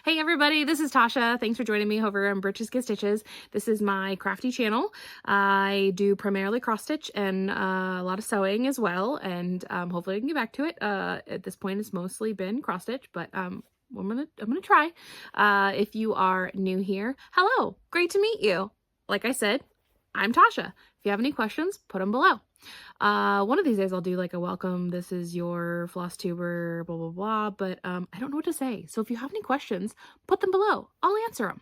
Hey everybody, this is Tasha. Thanks for joining me over on Britches Get Stitches. This is my crafty channel. I do primarily cross stitch and a lot of sewing as well, and hopefully I can get back to it. At this point it's mostly been cross stitch, but I'm gonna try. If you are new here, hello, great to meet you. Like I said, I'm Tasha. If you have any questions, put them below. One of these days I'll do like a welcome, this is your Flosstuber, blah, blah, blah, but I don't know what to say. So if you have any questions, put them below. I'll answer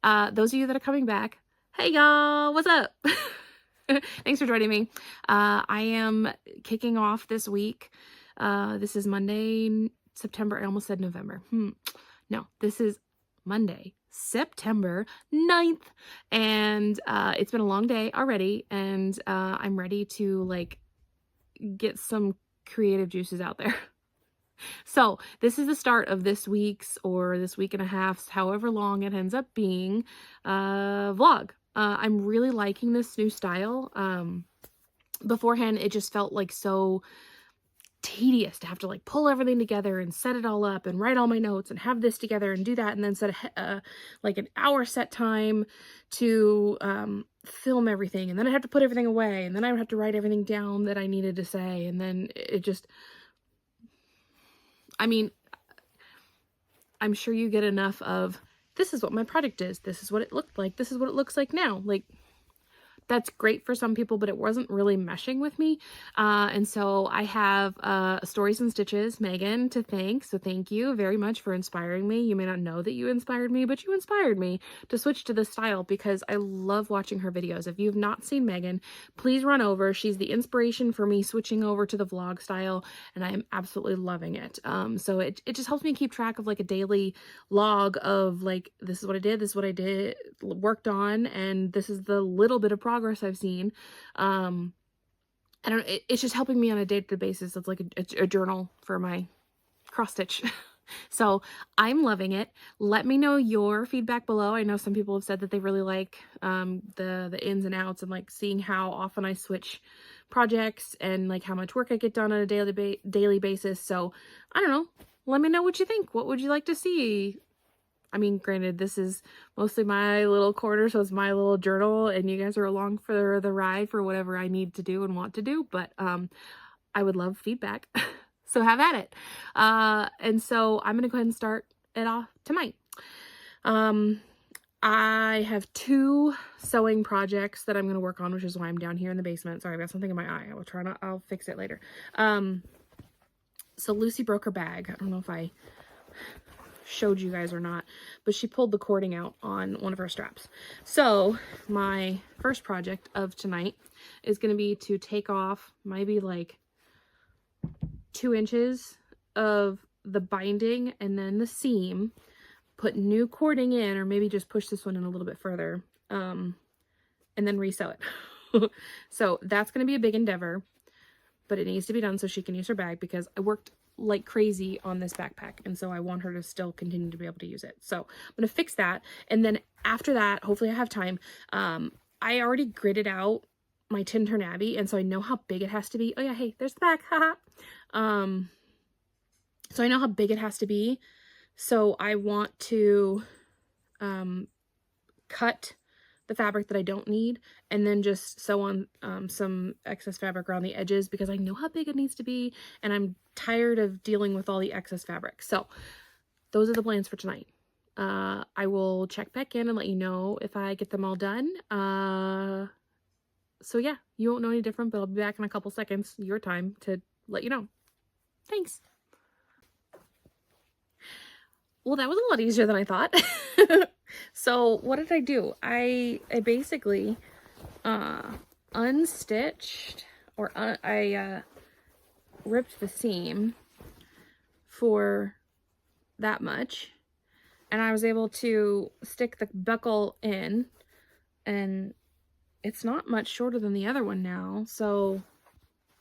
them. Those of you that are coming back, hey y'all, what's up? Thanks for joining me. I am kicking off this week. This is Monday, September, I almost said November. No, this is Monday, September 9th, and it's been a long day already, and I'm ready to like get some creative juices out there. So this is the start of this week's, or this week and a half's, however long it ends up being, vlog. I'm really liking this new style. Beforehand it just felt like so tedious to have to like pull everything together and set it all up and write all my notes and have this together and do that, and then set like an hour set time to film everything, and then I have to put everything away, and then I would have to write everything down that I needed to say, and then it just, I mean, I'm sure you get enough of, this is what my project is, this is what it looked like, this is what it looks like now. Like, that's great for some people, but it wasn't really meshing with me. And so I have Stories and Stitches, Megan, to thank. So thank you very much for inspiring me. You may not know that you inspired me, but you inspired me to switch to this style because I love watching her videos. If you've not seen Megan, please run over. She's the inspiration for me switching over to the vlog style, and I am absolutely loving it. So it just helps me keep track of like a daily log of like, this is what I did, this is what I did, worked on, and this is the little bit of progress I've seen. I don't know, it's just helping me on a day-to-day basis. It's like a journal for my cross stitch. So I'm loving it. Let me know your feedback below. I know some people have said that they really like the ins and outs and like seeing how often I switch projects and like how much work I get done on a daily basis. So I don't know, let me know what you think. What would you like to see? I mean, granted, this is mostly my little corner, so it's my little journal, and you guys are along for the ride for whatever I need to do and want to do, but I would love feedback. So have at it. And so I'm going to go ahead and start it off tonight. I have 2 sewing projects that I'm going to work on, which is why I'm down here in the basement. Sorry, I've got something in my eye. I'll fix it later. So Lucy broke her bag. I don't know if I showed you guys or not, but she pulled the cording out on one of her straps. So my first project of tonight is going to be to take off maybe like 2 inches of the binding and then the seam, put new cording in, or maybe just push this one in a little bit further, and then resew it. So that's going to be a big endeavor, but it needs to be done so she can use her bag, because I worked like crazy on this backpack, and so I want her to still continue to be able to use it. So I'm gonna fix that, and then after that, hopefully I have time. I already gridded out my Tintern Abbey, and so I know how big it has to be. Oh yeah, hey, there's the back, haha. So I know how big it has to be, so I want to cut the fabric that I don't need, and then just sew on some excess fabric around the edges, because I know how big it needs to be, and I'm tired of dealing with all the excess fabric. So those are the plans for tonight. I will check back in and let you know if I get them all done. So yeah, you won't know any different, but I'll be back in a couple seconds, your time, to let you know. Thanks. Well, that was a lot easier than I thought. So what did I do? I basically unstitched, or I ripped the seam for that much, and I was able to stick the buckle in, and it's not much shorter than the other one now. So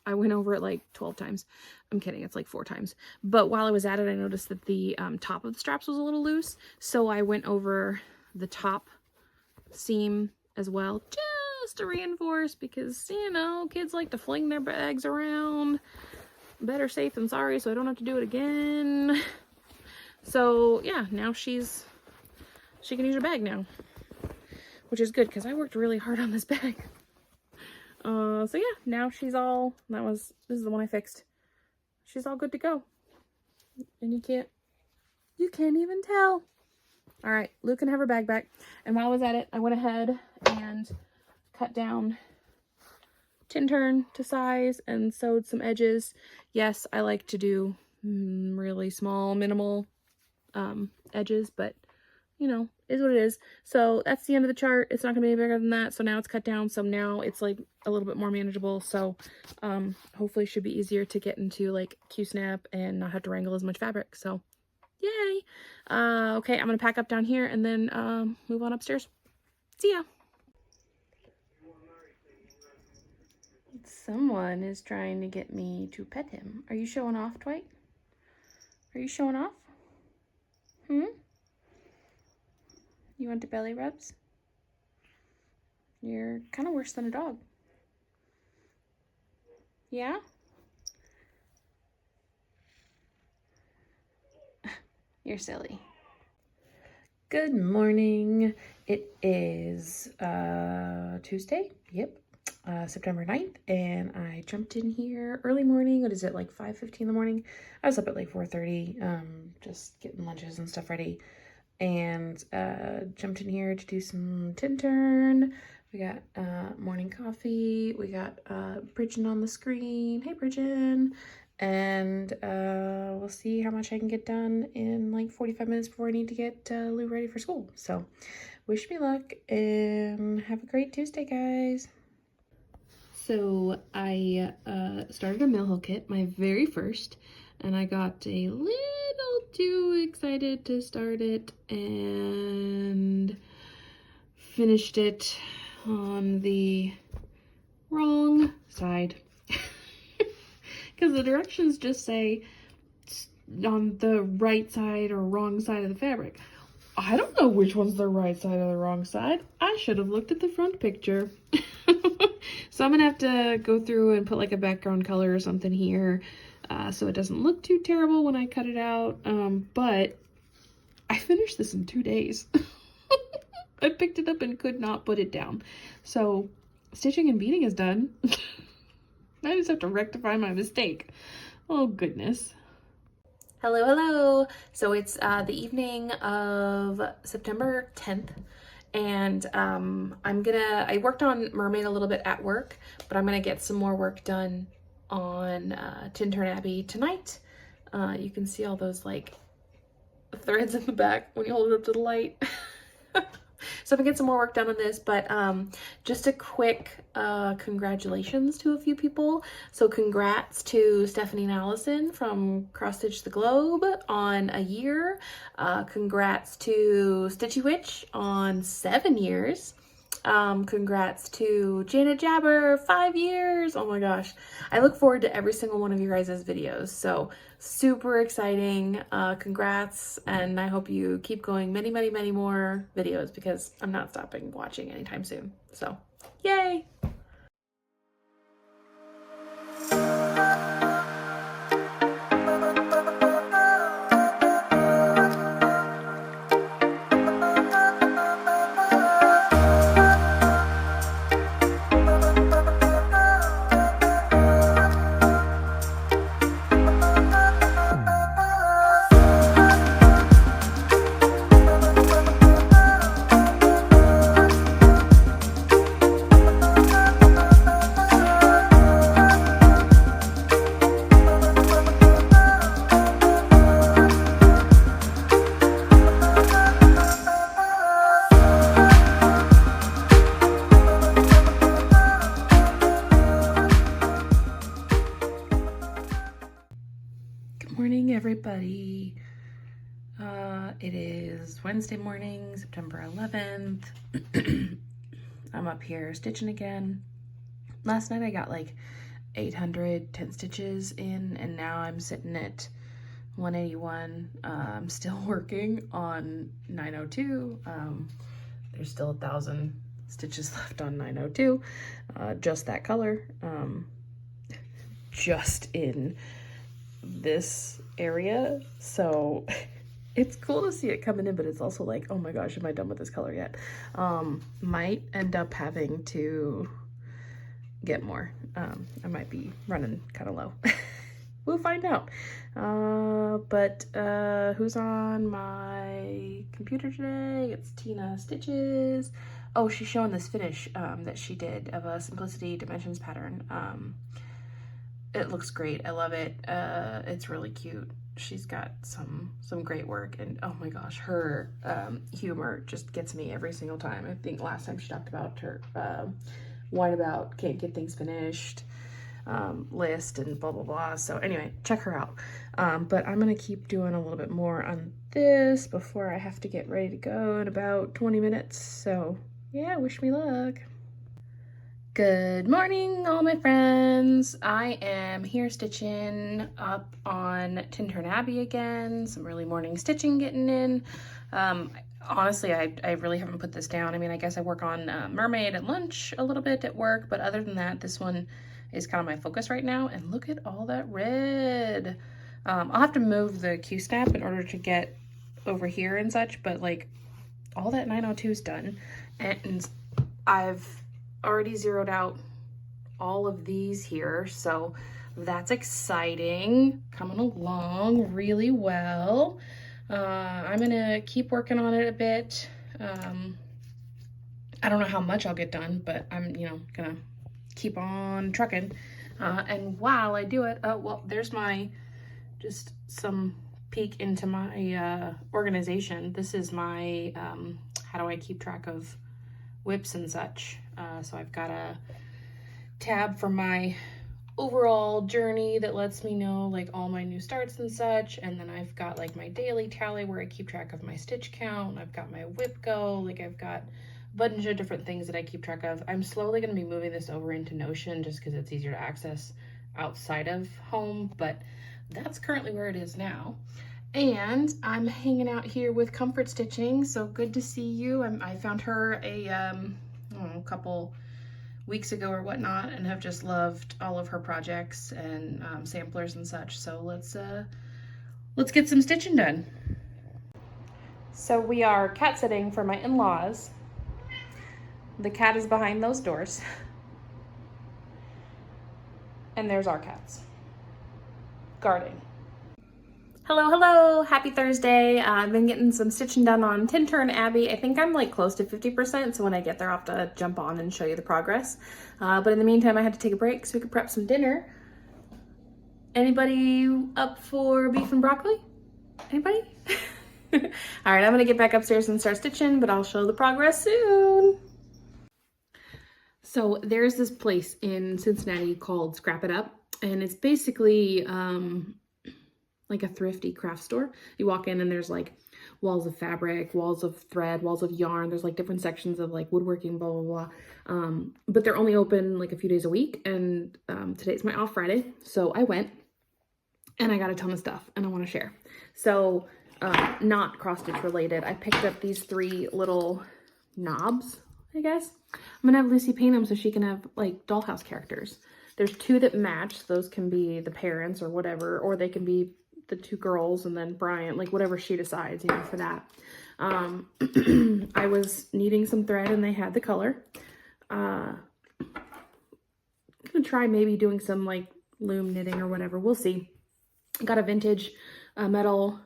I went over it like 12 times. I'm kidding, it's like 4 times. But while I was at it, I noticed that the top of the straps was a little loose. So I went over the top seam as well, just to reinforce, because, you know, kids like to fling their bags around. Better safe than sorry, so I don't have to do it again. So yeah, now she's she can use her bag now, which is good because I worked really hard on this bag. So yeah, now she's all, this is the one I fixed. She's all good to go. And you can't even tell. All right, Luke can have her bag back. And while I was at it, I went ahead and cut down Tintern to size and sewed some edges. Yes, I like to do really small, minimal edges, but you know, is what it is. So that's the end of the chart. It's not gonna be any bigger than that. So now it's cut down. So now it's like a little bit more manageable. So hopefully it should be easier to get into like Q-snap and not have to wrangle as much fabric. So yay. Okay, I'm gonna pack up down here and then move on upstairs. See ya. Someone is trying to get me to pet him. Are you showing off, Dwight? Are you showing off? You want the belly rubs? You're kind of worse than a dog. Yeah? You're silly. Good morning. It is Tuesday. Yep. September 9th, and I jumped in here early morning. What is it, like 5:15 in the morning? I was up at like 4:30, just getting lunches and stuff ready, and jumped in here to do some Tintern. We got morning coffee. We got Bridgen on the screen. Hey, Bridgen. And we'll see how much I can get done in like 45 minutes before I need to get Lou ready for school. So wish me luck and have a great Tuesday, guys. So I started a mill hill kit, my very first, and I got a little too excited to start it and finished it on the wrong side. Because the directions just say on the right side or wrong side of the fabric. I don't know which one's the right side or the wrong side. I should have looked at the front picture. So I'm gonna have to go through and put like a background color or something here so it doesn't look too terrible when I cut it out. But I finished this in 2 days. I picked it up and could not put it down. So stitching and beading is done. I just have to rectify my mistake. Oh goodness. Hello, hello. So it's the evening of September 10th. And I worked on Mermaid a little bit at work, but I'm gonna get some more work done on Tintern Abbey tonight. You can see all those like threads in the back when you hold it up to the light. So I'm gonna get some more work done on this, but just a quick congratulations to a few people. So congrats to Stephanie and Allison from Cross Stitch the Globe on a year. Congrats to Stitchy Witch on 7 years. Congrats to Janet Jabber, 5 years. Oh my gosh. I look forward to every single one of you guys' videos. So super exciting. Congrats. And I hope you keep going many, many, many more videos because I'm not stopping watching anytime soon. So yay. Morning, everybody. It is Wednesday morning, September 11th. I'm up here stitching again. Last night I got like 810 stitches in, and now I'm sitting at 181. I'm still working on 902. There's still 1,000 stitches left on 902. Just that color. Just in this area, so It's cool to see it coming in, but it's also like, oh my gosh, am I done with this color yet? Might end up having to get more. I might be running kind of low. We'll find out. But who's on my computer today? It's Tina Stitches. Oh, she's showing this finish that she did of a Simplicity Dimensions pattern. It looks great. I love it. It's really cute. She's got some great work, and oh my gosh, her humor just gets me every single time. I think last time she talked about her whine about can't get things finished list and blah blah blah. So anyway, check her out. But I'm gonna keep doing a little bit more on this before I have to get ready to go in about 20 minutes. So yeah, wish me luck. Good morning, all my friends. I am here stitching up on Tintern Abbey again. Some early morning stitching getting in. Honestly, I really haven't put this down. I mean, I guess I work on Mermaid at lunch a little bit at work, but other than that, this one is kind of my focus right now. And look at all that red. I'll have to move the Q-snap in order to get over here and such, but like all that 902 is done. And I've already zeroed out all of these here, so that's exciting. Coming along really well. I'm gonna keep working on it a bit. I don't know how much I'll get done, but I'm, gonna keep on trucking. And while I do it, well, there's just some peek into my organization. This is my how do I keep track of whips and such. So I've got a tab for my overall journey that lets me know like all my new starts and such, and then I've got like my daily tally where I keep track of my stitch count. I've got my whip go, like I've got a bunch of different things that I keep track of. I'm slowly going to be moving this over into Notion just because it's easier to access outside of home, but that's currently where it is now. And I'm hanging out here with Comfort Stitching, so good to see you. I found her a couple weeks ago or whatnot, and have just loved all of her projects and samplers and such. So let's get some stitching done. So we are cat sitting for my in-laws. The cat is behind those doors, and there's our cats guarding. Hello, happy Thursday. I've been getting some stitching done on Tintern Abbey. I think I'm like close to 50%, so when I get there I'll have to jump on and show you the progress. But in the meantime, I had to take a break so we could prep some dinner. Anybody up for beef and broccoli? Anybody? All right, I'm gonna get back upstairs and start stitching, but I'll show the progress soon. So there's this place in Cincinnati called Scrap It Up, and it's basically like a thrifty craft store. You walk in and there's like walls of fabric, walls of thread, walls of yarn. There's like different sections of like woodworking, blah, blah, blah. But they're only open like a few days a week. And today's my off Friday. So I went and I got a ton of stuff and I want to share. So not cross stitch related, I picked up these 3 little knobs, I guess. I'm gonna have Lucy paint them so she can have like dollhouse characters. There's 2 that match. Those can be the parents or whatever, or they can be the 2 girls and then Brian, like whatever she decides, for that. I was needing some thread and they had the color. I'm gonna try maybe doing some like loom knitting or whatever. We'll see. Got a vintage metal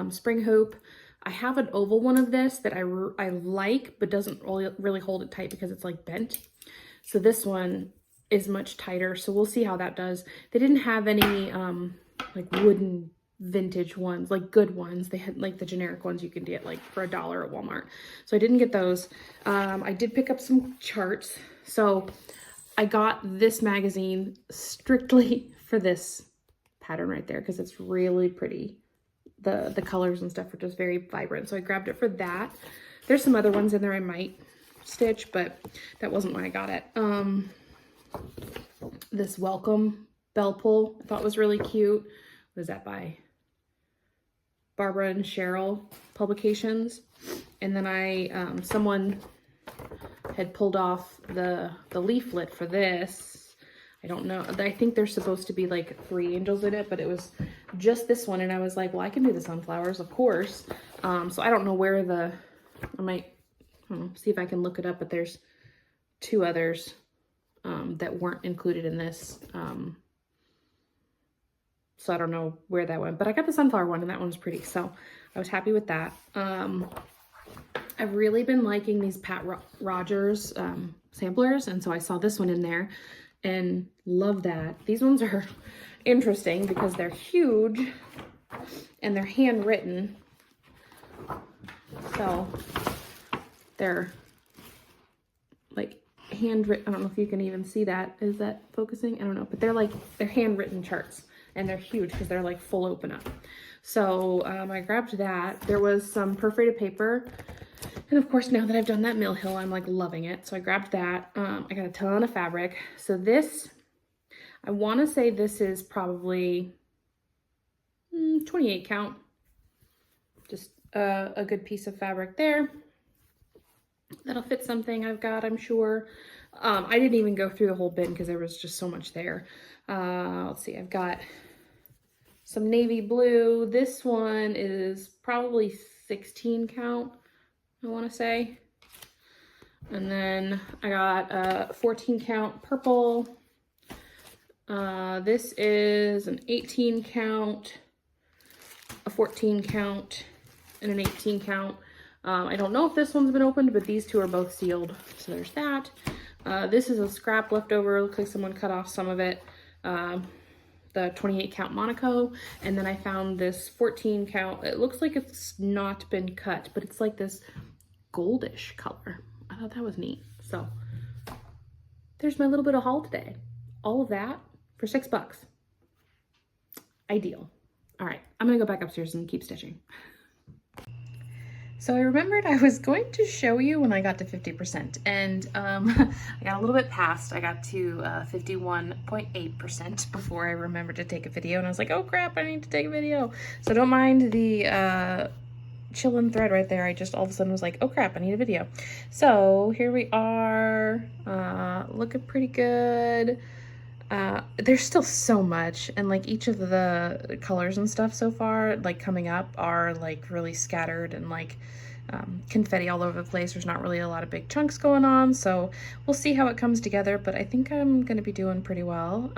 spring hoop. I have an oval one of this that I like, but doesn't really hold it tight because it's like bent. So this one is much tighter. So we'll see how that does. They didn't have any like wooden vintage ones, like good ones. They had like the generic ones you can get like for $1 at Walmart. So I didn't get those. I did pick up some charts. So I got this magazine strictly for this pattern right there because it's really pretty. The colors and stuff are just very vibrant. So I grabbed it for that. There's some other ones in there I might stitch, but that wasn't why I got it. This welcome bell pull I thought was really cute. Was that by Barbara and Cheryl Publications? And then someone had pulled off the leaflet for this. I don't know. I think there's supposed to be like 3 angels in it, but it was just this one, and I was like, well, I can do the sunflowers, of course. So I don't know where I might, I don't know, see if I can look it up, but there's 2 others that weren't included in this. So I don't know where that went, but I got the sunflower one, and that one was pretty, so I was happy with that. I've really been liking these Pat Rogers samplers, and so I saw this one in there and love that. These ones are interesting because they're huge and they're handwritten. So they're like handwritten. I don't know if you can even see that. Is that focusing? I don't know, but they're handwritten charts, and they're huge because they're like full open up. So I grabbed that. There was some perforated paper. And of course, now that I've done that Mill Hill, I'm like loving it. So I grabbed that. I got a ton of fabric. So this, I want to say this is probably 28 count. Just a good piece of fabric there. That'll fit something I've got, I'm sure. I didn't even go through the whole bin because there was just so much there. Let's see, I've got some navy blue. This one is probably 16 count, I want to say. And then I got a 14 count purple. This is an 18 count, a 14 count, and an 18 count. I don't know if this one's been opened, but these 2 are both sealed. So there's that. This is a scrap leftover. Looks like someone cut off some of it. The 28 count Monaco. And then I found this 14 count. It looks like it's not been cut, but it's like this goldish color. I thought that was neat. So there's my little bit of haul today. All of that for $6. Ideal. All right, I'm gonna go back upstairs and keep stitching. So I remembered I was going to show you when I got to 50%, and I got a little bit past. I got to 51.8% before I remembered to take a video, and I was like, oh crap, I need to take a video. So don't mind the chillin' thread right there. I just all of a sudden was like, oh crap, I need a video. So here we are, looking pretty good. There's still so much, and like each of the colors and stuff so far, like coming up, are like really scattered and like confetti all over the place. There's not really a lot of big chunks going on, so we'll see how it comes together, but I think I'm gonna be doing pretty well.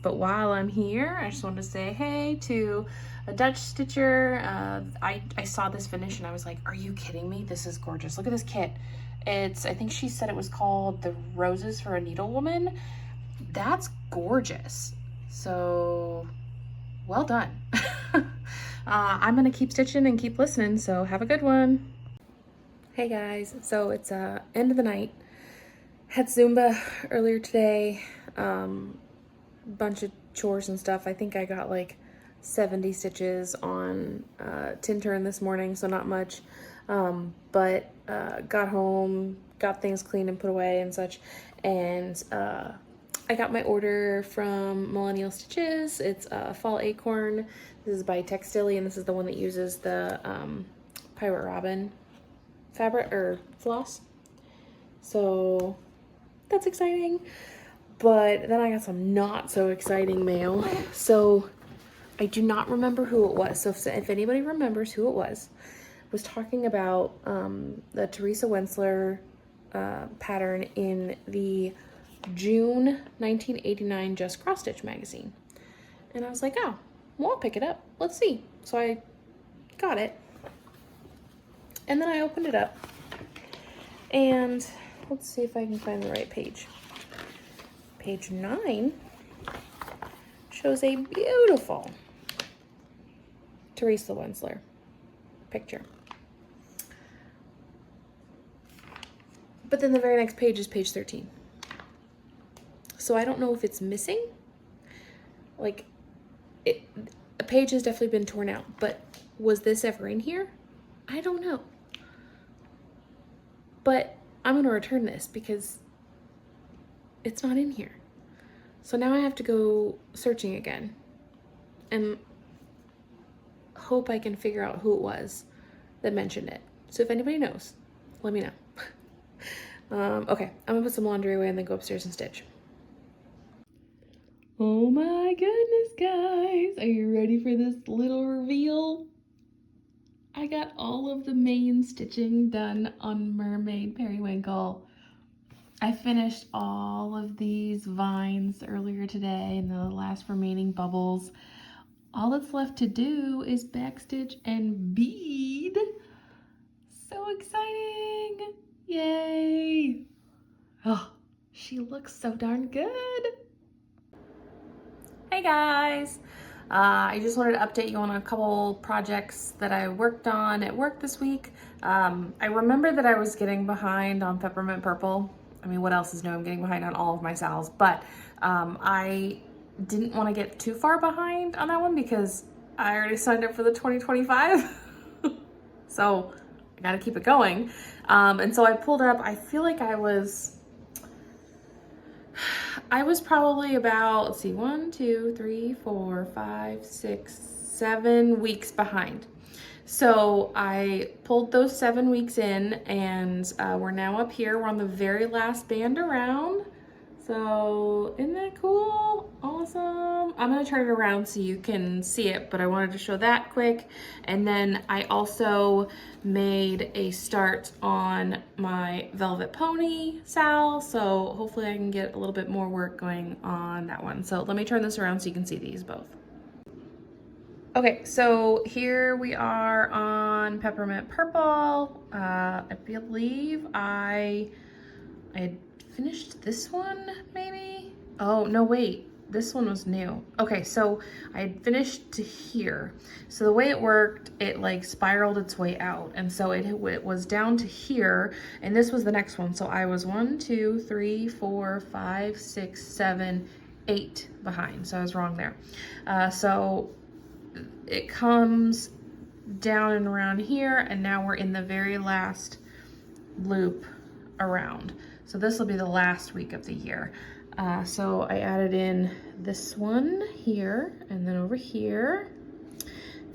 But while I'm here, I just wanted to say hey to a Dutch stitcher. I saw this finish and I was like, are you kidding me? This is gorgeous. Look at this kit. It's, I think she said it was called the Roses for a Needlewoman. That's gorgeous. So well done. I'm gonna keep stitching and keep listening, so have a good one. Hey guys, so it's end of the night. Had Zumba earlier today. Bunch of chores and stuff. I think I got like 70 stitches on Tintern this morning, so not much. But got home, got things cleaned and put away and such, and I got my order from Millennial Stitches. It's a fall acorn. This is by Textilly, and this is the one that uses the Pirate Robin fabric or floss. So that's exciting. But then I got some not so exciting mail. So I do not remember who it was. So if anybody remembers who it was talking about the Teresa Wensler pattern in the June 1989 Just Cross Stitch magazine. And I was like, oh, well, I'll pick it up. Let's see. So I got it. And then I opened it up. And let's see if I can find the right page. Page 9 shows a beautiful Teresa Wensler picture. But then the very next page is page 13. So I don't know if it's missing. Like, a page has definitely been torn out, but was this ever in here? I don't know. But I'm gonna return this because it's not in here. So now I have to go searching again and hope I can figure out who it was that mentioned it. So if anybody knows, let me know. Okay, I'm gonna put some laundry away and then go upstairs and stitch. Oh my goodness, guys. Are you ready for this little reveal? I got all of the main stitching done on Mermaid Periwinkle. I finished all of these vines earlier today and the last remaining bubbles. All that's left to do is backstitch and bead. So exciting! Yay! Oh, she looks so darn good. Hey guys! I just wanted to update you on a couple projects that I worked on at work this week. I remember that I was getting behind on Peppermint Purple. I mean, what else is new? I'm getting behind on all of my sals, but I didn't want to get too far behind on that one because I already signed up for the 2025. So I gotta keep it going. And so I pulled up, I feel like I was probably about, let's see, 1, 2, 3, 4, 5, 6, 7 weeks behind. So I pulled those 7 weeks in and we're now up here. We're on the very last band around. So isn't that cool? Awesome. I'm gonna turn it around so you can see it, but I wanted to show that quick. And then I also made a start on my Velvet Pony sal. So hopefully I can get a little bit more work going on that one. So let me turn this around so you can see these both. Okay, so here we are on Peppermint Purple. I believe I had finished this one, maybe? Oh, no, wait, this one was new. Okay, so I had finished to here. So the way it worked, it like spiraled its way out. And so it was down to here, and this was the next one. So I was 1, 2, 3, 4, 5, 6, 7, 8 behind. So I was wrong there. So it comes down and around here, and now we're in the very last loop around. So this will be the last week of the year. So I added in this one here, and then over here.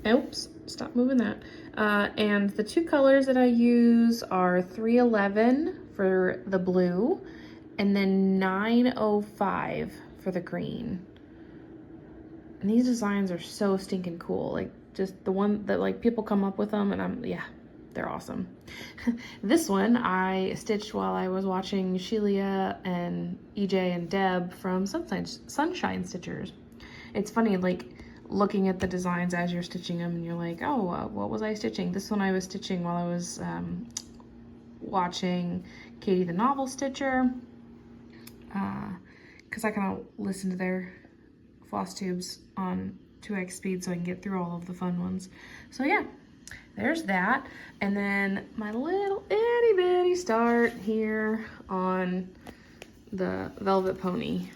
Oops, stop moving that. And the two colors that I use are 311 for the blue, and then 905 for the green. And these designs are so stinking cool. Like, just the one that like people come up with them, and yeah, they're awesome. This one I stitched while I was watching Shelia and EJ and Deb from Sunshine Stitchers. It's funny, like, looking at the designs as you're stitching them and you're like, oh, what was I stitching? This one I was stitching while I was watching Katie the Novel Stitcher, because I kind of listen to their Flosstubes on 2x speed so I can get through all of the fun ones. So yeah, there's that. And then my little itty bitty start here on the Velvet Pony.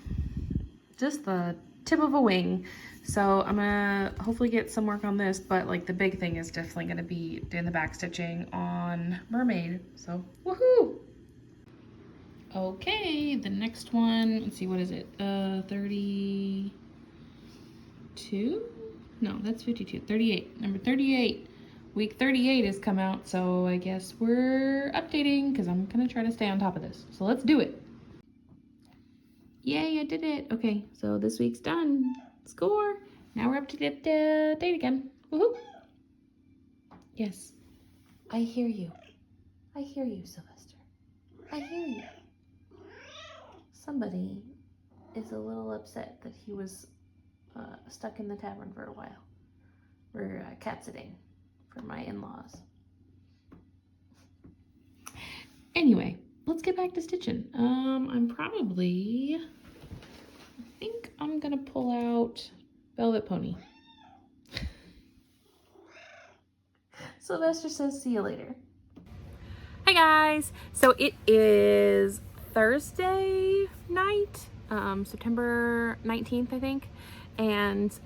Just the tip of a wing. So I'm gonna hopefully get some work on this, but like the big thing is definitely gonna be doing the back stitching on Mermaid. So woohoo! Okay, the next one, let's see, what is it? 32? No, that's 52. 38. Number 38. Week 38 has come out, so I guess we're updating because I'm gonna try to stay on top of this. So let's do it. Yay, I did it. Okay, so this week's done. Score. Now we're up to date again. Woohoo. Yes, I hear you. I hear you, Sylvester. I hear you. Somebody is a little upset that he was stuck in the tavern for a while. We're cat sitting for my in-laws. Anyway, let's get back to stitching. I think I'm gonna pull out Velvet Pony. Sylvester says, see you later. Hi guys, so it is Thursday night, September 19th, I think. And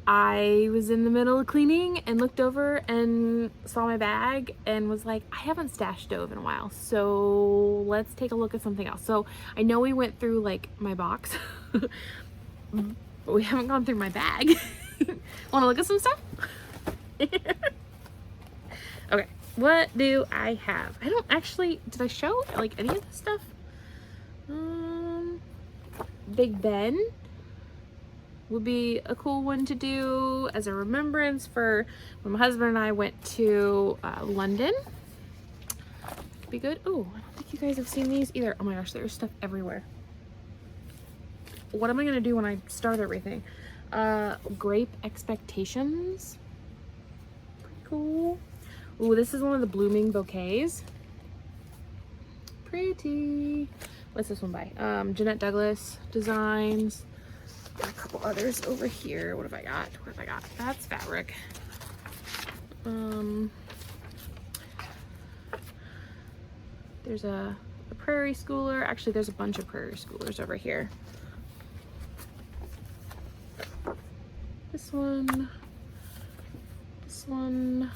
I was in the middle of cleaning and looked over and saw my bag and was like, I haven't stashed stove in a while, so let's take a look at something else. So I know we went through like my box, but we haven't gone through my bag. Want to look at some stuff? Okay, what do I have? I don't actually, did I show like any of this stuff? Big Ben would be a cool one to do as a remembrance for when my husband and I went to London. Could be good. Oh, I don't think you guys have seen these either. Oh my gosh, there's stuff everywhere. What am I gonna do when I start everything? Grape Expectations. Pretty cool. Ooh, this is one of the blooming bouquets. Pretty. What's this one by? Jeanette Douglas Designs. Got a couple others over here. What have I got? What have I got? That's fabric. There's a prairie schooler. Actually, there's a bunch of prairie schoolers over here. This one. This one.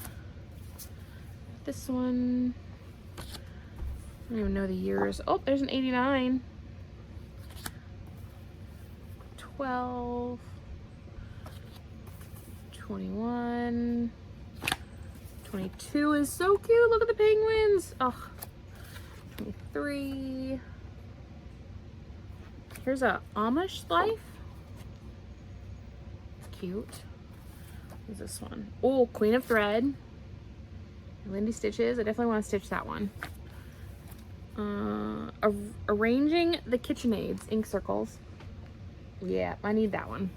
This one. I don't even know the years. Oh, there's an 89. 12. 21. 22 is so cute. Look at the penguins. Oh. 23. Here's a Amish Life. It's cute. What's this one? Oh, Queen of Thread. Lindy Stitches. I definitely want to stitch that one. Arranging the KitchenAids ink circles. Yeah, I need that one.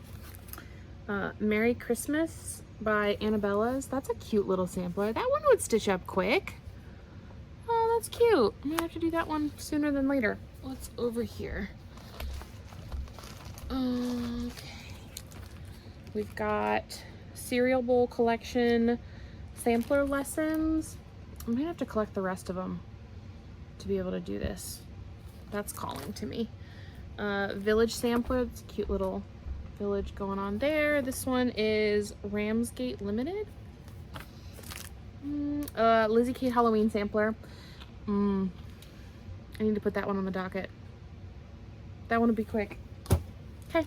Merry Christmas by Annabella's. That's a cute little sampler. That one would stitch up quick. Oh, that's cute. I'm gonna have to do that one sooner than later. What's over here? Okay. We've got cereal bowl collection sampler lessons. I'm gonna have to collect the rest of them to be able to do this. That's calling to me. Village sampler. It's a cute little village going on there. This one is Ramsgate Limited. Lizzie Kate Halloween sampler. I need to put that one on the docket. That one would be quick. Okay.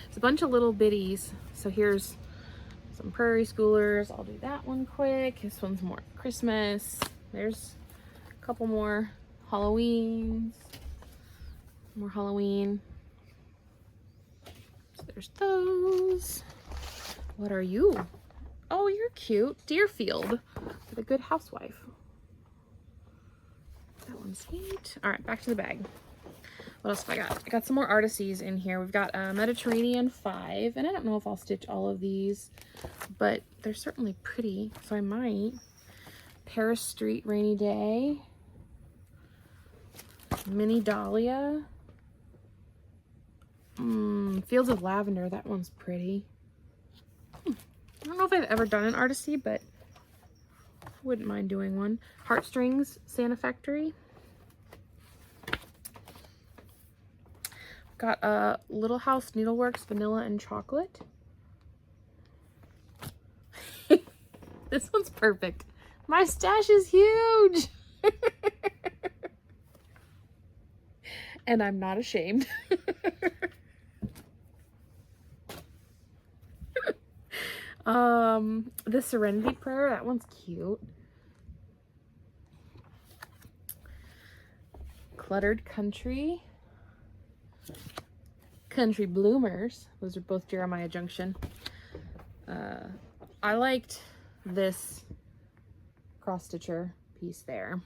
It's a bunch of little bitties. So here's some prairie schoolers. I'll do that one quick. This one's more Christmas. There's a couple more Halloweens. More Halloween. So there's those. What are you? Oh, you're cute. Deerfield. For the Good Housewife. That one's neat. All right, back to the bag. What else have I got? I got some more artises in here. We've got Mediterranean 5, and I don't know if I'll stitch all of these, but they're certainly pretty, so I might. Paris Street Rainy Day. Mini Dahlia. Fields of Lavender. That one's pretty. I don't know if I've ever done an artisy, but wouldn't mind doing one. Heartstrings Santa Factory. Got Little House Needleworks Vanilla and Chocolate. This one's perfect. My stash is huge. And I'm not ashamed. The Serenity Prayer, that one's cute. Cluttered Country. Country Bloomers. Those are both Jeremiah Junction. I liked this cross stitcher piece there.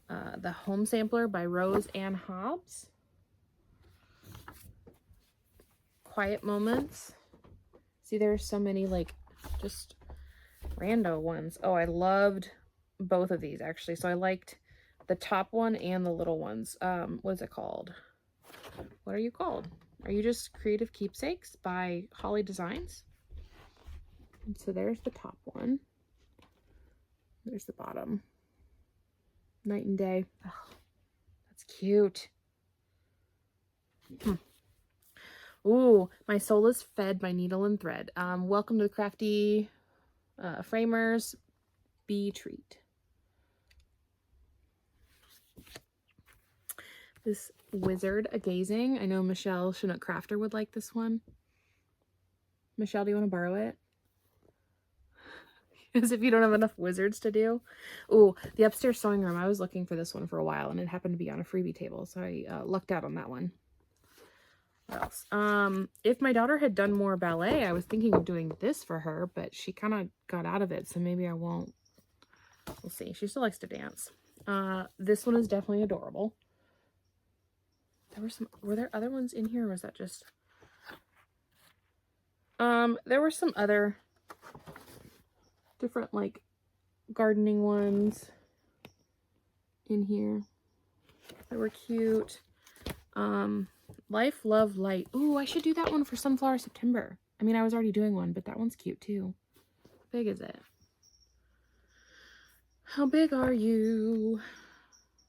The Home Sampler by Rose Ann Hobbs. Quiet Moments. See, there's so many like just rando ones. Oh, I loved both of these actually. So I liked the top one and the little ones. What is it called? What are you called? Are you just Creative Keepsakes by Holly Designs? And so there's the top one. There's the bottom. Night and Day. Oh, that's cute. Ooh, My Soul is Fed by Needle and Thread. Welcome to the Crafty Framers. Bee Treat. This Wizard A Gazing. I know Michelle Chinook Crafter would like this one. Michelle, do you want to borrow it? As if you don't have enough wizards to do. Oh, the upstairs sewing room. I was looking for this one for a while, and it happened to be on a freebie table, so I lucked out on that one. What else? If my daughter had done more ballet, I was thinking of doing this for her, but she kind of got out of it, so maybe I won't. We'll see. She still likes to dance. This one is definitely adorable. Were there other ones in here, or was that just... there were some other different, like, gardening ones in here that were cute. Life, Love, Light. Ooh, I should do that one for Sunflower September. I mean, I was already doing one, but that one's cute too. How big is it? How big are you?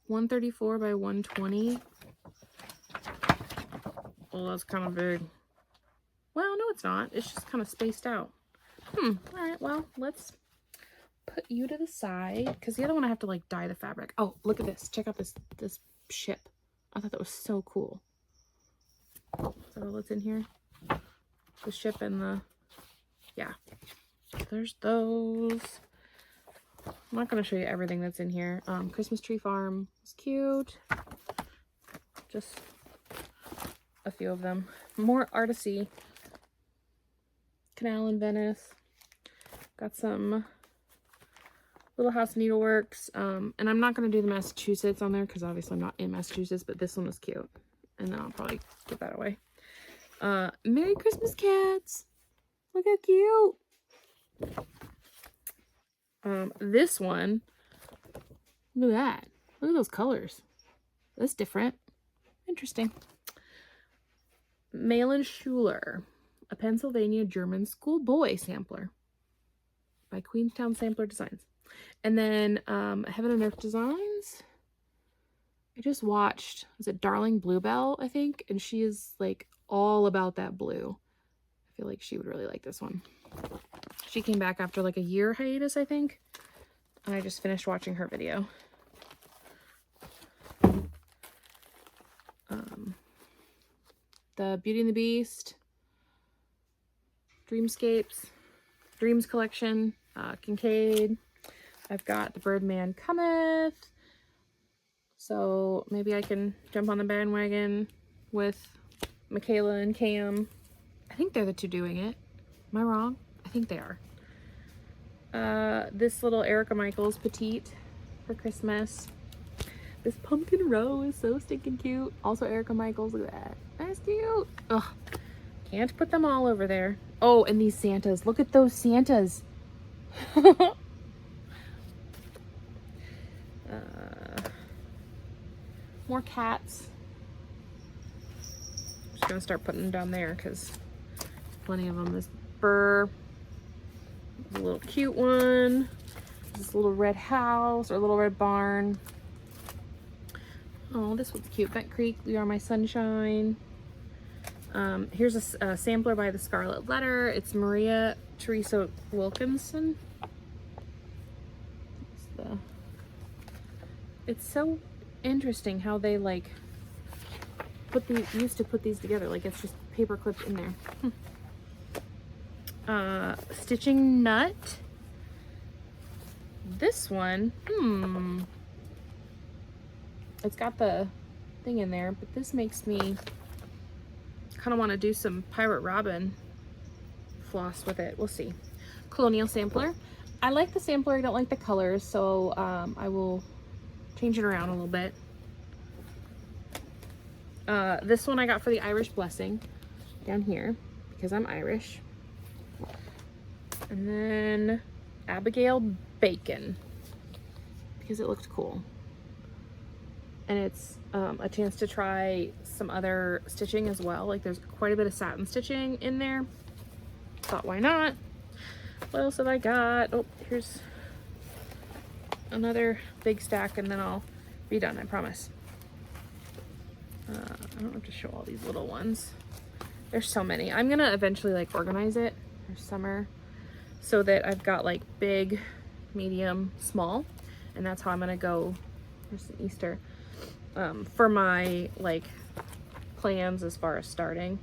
134 by 120. Well, that's kind of big. Well, no, it's not. It's just kind of spaced out. All right, well, let's put you to the side, because the other one I have to, like, dye the fabric. Oh, look at this. Check out this ship. I thought that was so cool. Is that all that's in here? The ship and the... Yeah. There's those. I'm not going to show you everything that's in here. Christmas Tree Farm is cute. Just a few of them. More artsy. Canal in Venice. Got some Little House Needleworks. And I'm not going to do the Massachusetts on there because obviously I'm not in Massachusetts, but this one was cute. And then I'll probably give that away. Merry Christmas, cats! Look how cute! This one, look at that. Look at those colors. That's different. Interesting. Malin Schuler, a Pennsylvania German schoolboy sampler by Queenstown Sampler Designs. And then Heaven and Earth Designs. I just watched, was it Darling Bluebell, I think? And she is like all about that blue. I feel like she would really like this one. She came back after like a year hiatus, I think. And I just finished watching her video. The Beauty and the Beast, Dreams collection, Kincaid. I've got The Birdman Cometh. So maybe I can jump on the bandwagon with Michaela and Cam. I think they're the two doing it. Am I wrong? I think they are. This little Erica Michaels Petite for Christmas. This pumpkin row is so stinking cute. Also Erica Michaels, look at that. That's cute. Ugh, can't put them all over there. Oh, and these Santas. Look at those Santas. More cats. I'm just gonna start putting them down there because plenty of them. This Burr, a little cute one. This little red house or little red barn. Oh, this one's cute. Bent Creek, You Are My Sunshine. Here's a sampler by the Scarlet Letter. It's Maria Teresa Wilkinson. It's so interesting how they like used to put these together. Like it's just paper clipped in there. Stitching Nut. This one, it's got the thing in there, but this makes me kind of want to do some Pirate Robin floss with it. We'll see. Colonial Sampler. I like the sampler, I don't like the colors, so I will change it around a little bit. This one I got for the Irish Blessing down here because I'm Irish. And then Abigail Bacon because it looked cool. And it's a chance to try some other stitching as well. Like there's quite a bit of satin stitching in there. Thought, why not? What else have I got? Oh, here's another big stack and then I'll be done, I promise. I don't have to show all these little ones. There's so many. I'm gonna eventually like organize it for summer so that I've got like big, medium, small, and that's how I'm gonna go. There's an Easter for my like plans as far as starting.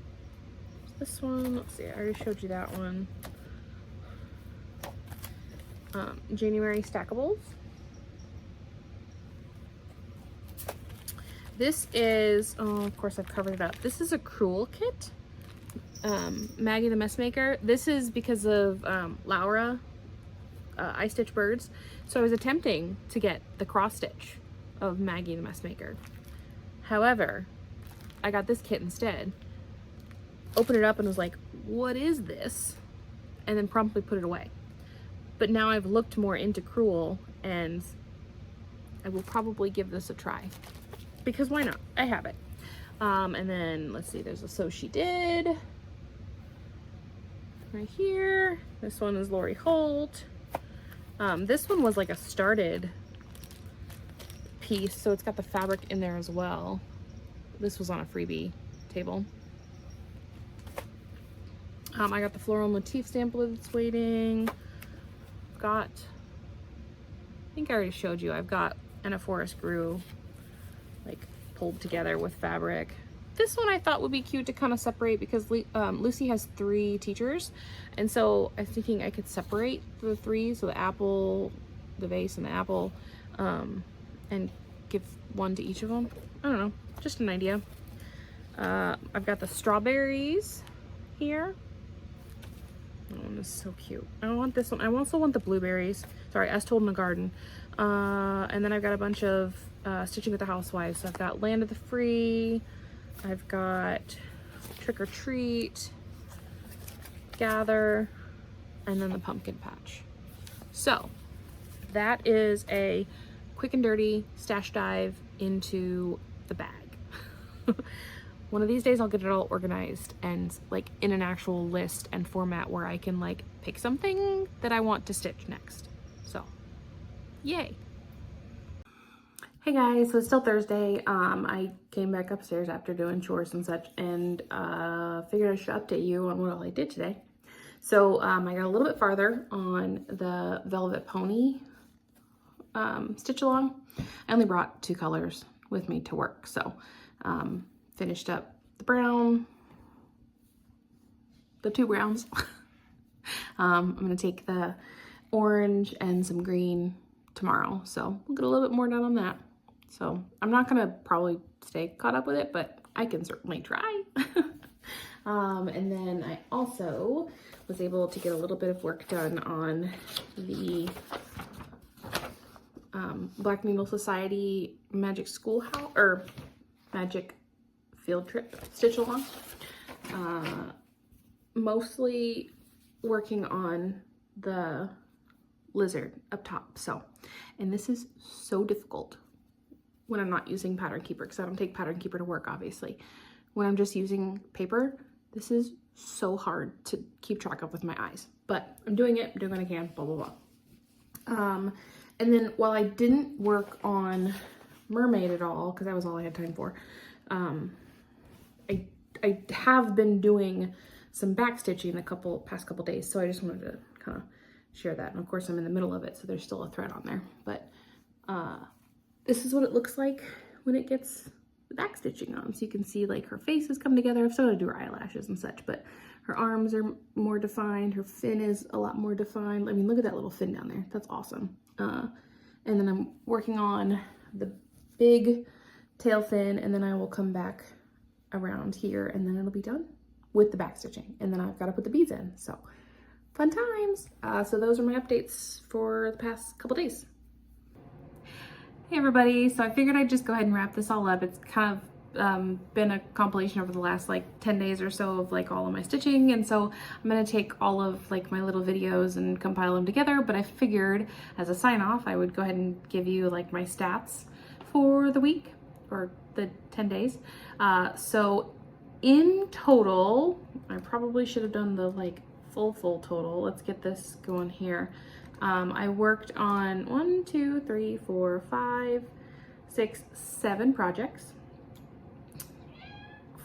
This one, let's see, I already showed you that one. January stackables. This is, oh, of course I've covered it up. This is a Cruel kit. Maggie the Messmaker. This is because of Laura, I Stitch Birds. So I was attempting to get the cross stitch of Maggie the Messmaker. However, I got this kit instead. Opened it up and was like, what is this? And then promptly put it away. But now I've looked more into Cruel and I will probably give this a try. Because why not? I have it. And then let's see, there's a So She Did right here. This one is Lori Holt. This one was like a started piece, so it's got the fabric in there as well. This was on a freebie table. I got the floral motif sampler that's waiting. I think I already showed you, I've got Anna Forrest Grew like pulled together with fabric. This one I thought would be cute to kind of separate because Lucy has 3 teachers, and so I was thinking I could separate the 3, so the apple, the vase, and the apple, and give one to each of them. I don't know, just an idea. I've got the strawberries here. That one is so cute. I don't want this one. I also want the blueberries. Sorry, As Told in the Garden. And then I've got a bunch of Stitching with the Housewives. So I've got Land of the Free. I've got Trick or Treat, Gather, and then the Pumpkin Patch. So that is a quick and dirty stash dive into the bag. One of these days I'll get it all organized and like in an actual list and format where I can like pick something that I want to stitch next. So, yay. Hey guys, so it's still Thursday. I came back upstairs after doing chores and such and figured I should update you on what all I did today. So I got a little bit farther on the Velvet Pony stitch along. I only brought 2 colors with me to work, so finished up the brown, the 2 browns. I'm gonna take the orange and some green tomorrow, so we'll get a little bit more done on that. So I'm not gonna probably stay caught up with it, but I can certainly try. And then I also was able to get a little bit of work done on the Black Needle Society Magic Schoolhouse, or Magic Field Trip stitch along. Mostly working on the lizard up top. So, and this is so difficult when I'm not using Pattern Keeper, because I don't take Pattern Keeper to work, obviously. When I'm just using paper, this is so hard to keep track of with my eyes. But I'm doing it, I'm doing what I can, blah, blah, blah. And then while I didn't work on Mermaid at all, because that was all I had time for, I have been doing some back stitching the past couple days, so I just wanted to kind of share that. And of course I'm in the middle of it, so there's still a thread on there. But this is what it looks like when it gets the back stitching on. So you can see like her face has come together. I've still got to do her eyelashes and such, but her arms are more defined. Her fin is a lot more defined. I mean, look at that little fin down there. That's awesome. And then I'm working on the big tail fin, and then I will come back around here and then it'll be done with the back stitching. And then I've got to put the beads in. So fun times. So those are my updates for the past couple days. Hey everybody, so I figured I'd just go ahead and wrap this all up. It's kind of been a compilation over the last like 10 days or so of like all of my stitching, and so I'm gonna take all of like my little videos and compile them together, but I figured as a sign off I would go ahead and give you like my stats for the week or the 10 days. So in total, I probably should have done the like full total. Let's get this going here. I worked on 1, 2, 3, 4, 5, 6, 7 projects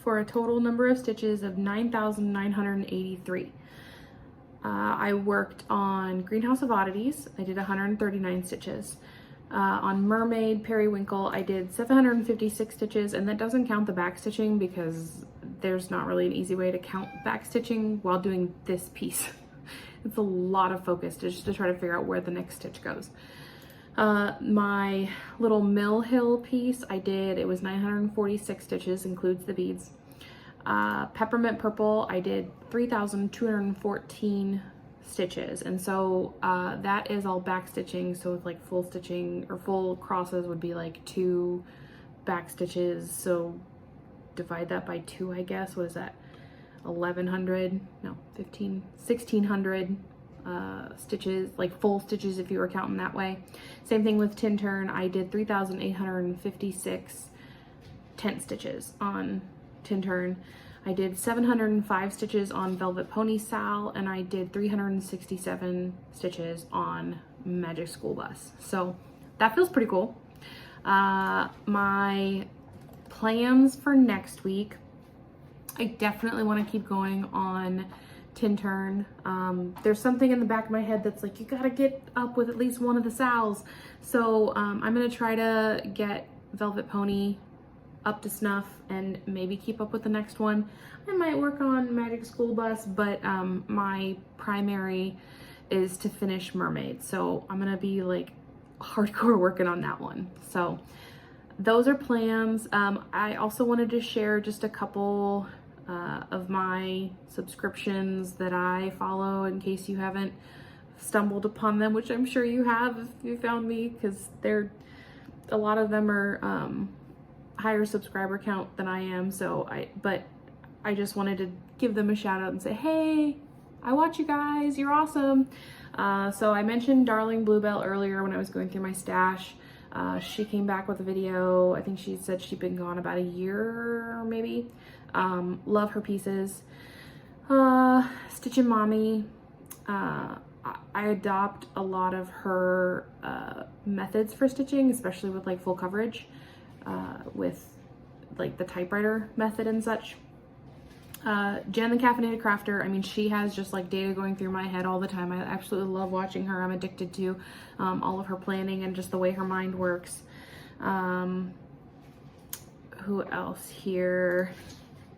for a total number of stitches of 9,983. I worked on Greenhouse of Oddities. I did 139 stitches. On Mermaid Periwinkle, I did 756 stitches, and that doesn't count the back stitching because there's not really an easy way to count back stitching while doing this piece. It's a lot of focus just to try to figure out where the next stitch goes. My little Mill Hill piece it was 946 stitches, includes the beads. Peppermint Purple, I did 3,214 stitches, and so that is all back stitching. So with like full stitching or full crosses would be like 2 back stitches, so divide that by 2, I guess. What is that, 1,100, no, 1,600 stitches, like full stitches if you were counting that way. Same thing with Tintern. I did 3,856 tent stitches on Tintern. I did 705 stitches on Velvet Pony Sal, and I did 367 stitches on Magic School Bus. So that feels pretty cool. My plans for next week, I definitely want to keep going on Tintern. There's something in the back of my head that's like, you gotta get up with at least one of the Sals. So I'm gonna try to get Velvet Pony up to snuff and maybe keep up with the next one. I might work on Magic School Bus, but my primary is to finish Mermaid. So I'm gonna be like hardcore working on that one. So those are plans. I also wanted to share just a couple of my subscriptions that I follow in case you haven't stumbled upon them, which I'm sure you have if you found me, because a lot of them are higher subscriber count than I am. So I just wanted to give them a shout out and say, hey, I watch you guys, you're awesome. So I mentioned Darling Bluebell earlier when I was going through my stash. She came back with a video. I think she said she'd been gone about a year maybe. Love her pieces. Stitchin' Mommy. I adopt a lot of her methods for stitching, especially with like full coverage, with like the typewriter method and such. Jen the Caffeinated Crafter, I mean, she has just like data going through my head all the time. I absolutely love watching her. I'm addicted to all of her planning and just the way her mind works. Who else here?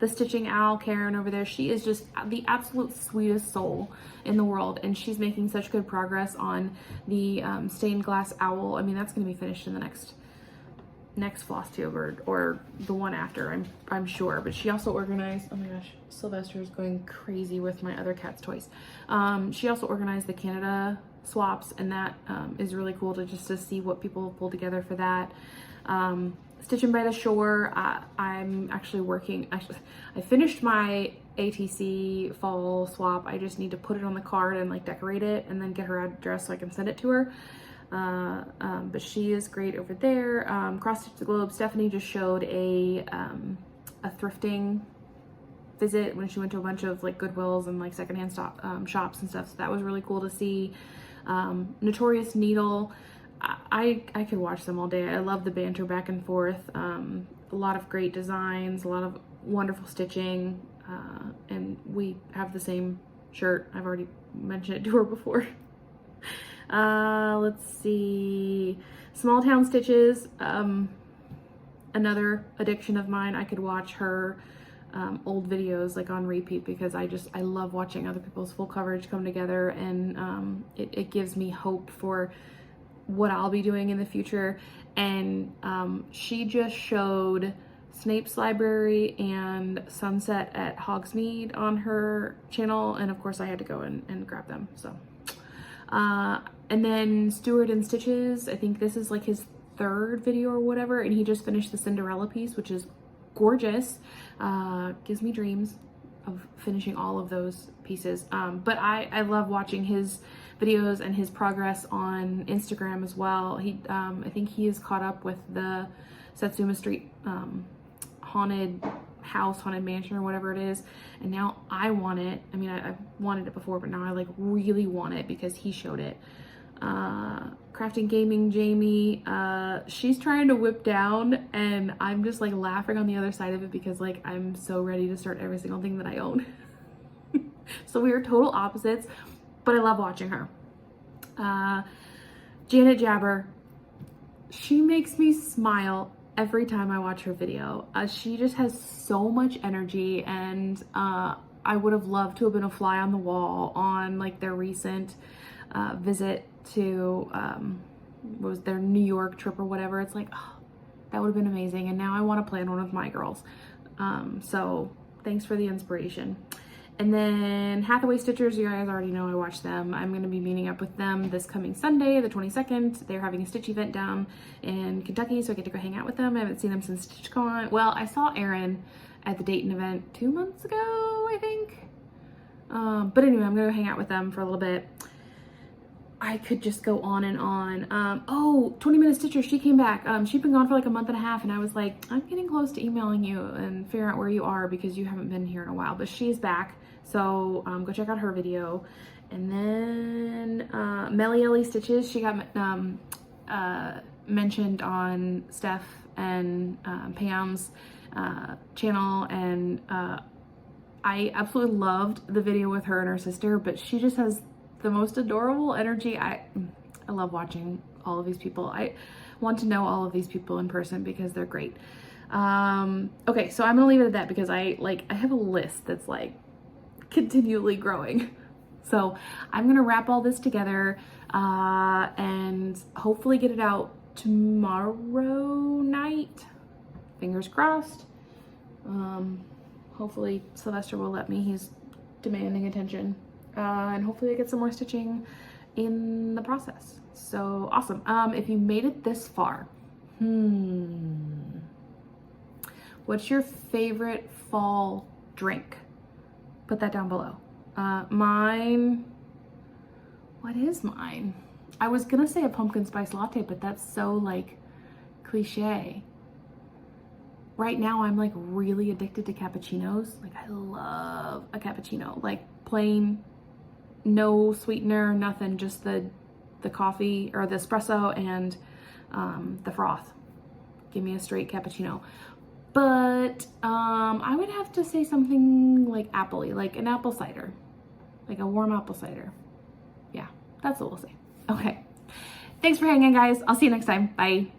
The Stitching Owl, Karen over there. She is just the absolute sweetest soul in the world, and she's making such good progress on the stained glass owl. I mean, that's going to be finished in the next Flosstube or the one after, I'm sure. But she also organized, oh my gosh, Sylvester is going crazy with my other cat's toys. She also organized the Canada swaps, and that is really cool to see what people pull together for that. Stitching by the Shore, I'm actually I finished my ATC fall swap. I just need to put it on the card and like decorate it and then get her address so I can send it to her. But she is great over there. Cross Stitch the Globe, Stephanie just showed a thrifting visit when she went to a bunch of like Goodwills and like secondhand shops and stuff. So that was really cool to see. Notorious Needle, I could watch them all day. I love the banter back and forth. A lot of great designs, a lot of wonderful stitching, and we have the same shirt. I've already mentioned it to her before. Let's see, Small Town Stitches, another addiction of mine. I could watch her old videos like on repeat because I love watching other people's full coverage come together, and it gives me hope for what I'll be doing in the future. And she just showed Snape's Library and Sunset at Hogsmeade on her channel, and of course I had to go and grab them. So and then Stuart and Stitches, I think this is like his 3rd video or whatever, and he just finished the Cinderella piece, which is gorgeous. Gives me dreams of finishing all of those pieces. But I love watching his videos and his progress on Instagram as well. I think he is caught up with the Satsuma Street haunted house, haunted mansion, or whatever it is, and now I want it. I mean, I've wanted it before, but now I like really want it because he showed it. Crafting Gaming Jamie, she's trying to whip down, and I'm just like laughing on the other side of it because like I'm so ready to start every single thing that I own. So we are total opposites, but I love watching her. Janet Jabber, she makes me smile every time I watch her video. She just has so much energy, and I would have loved to have been a fly on the wall on like their recent visit to what was their New York trip or whatever. It's like, oh, that would have been amazing. And now I want to plan one with my girls. So thanks for the inspiration. And then Hathaway Stitchers, you guys already know I watch them. I'm going to be meeting up with them this coming Sunday, the 22nd. They're having a Stitch event down in Kentucky, so I get to go hang out with them. I haven't seen them since StitchCon. Well, I saw Erin at the Dayton event 2 months ago, I think. But anyway, I'm going to hang out with them for a little bit. I could just go on and on. Oh, 20 Minute Stitcher, she came back. She'd been gone for like a month and a half, and I was like, I'm getting close to emailing you and figuring out where you are because you haven't been here in a while. But she's back, so go check out her video. And then Melly Ellie Stitches, she got mentioned on Steph and Pam's channel, and I absolutely loved the video with her and her sister, but she just has the most adorable energy. I love watching all of these people. I want to know all of these people in person because they're great. Okay, so I'm gonna leave it at that because I have a list that's like continually growing. So I'm gonna wrap all this together and hopefully get it out tomorrow night. Fingers crossed. Hopefully Sylvester will let me. He's demanding attention. And hopefully I get some more stitching in the process. So awesome. If you made it this far, what's your favorite fall drink? Put that down below. Mine, what is mine? I was gonna say a pumpkin spice latte, but that's so like cliche. Right now I'm like really addicted to cappuccinos. Like I love a cappuccino, like plain, no sweetener, nothing, just the coffee or the espresso and the froth. Give me a straight cappuccino. But I would have to say something like appley, like an apple cider, like a warm apple cider. Yeah, that's what we'll say. Okay. Thanks for hanging, guys. I'll see you next time. Bye.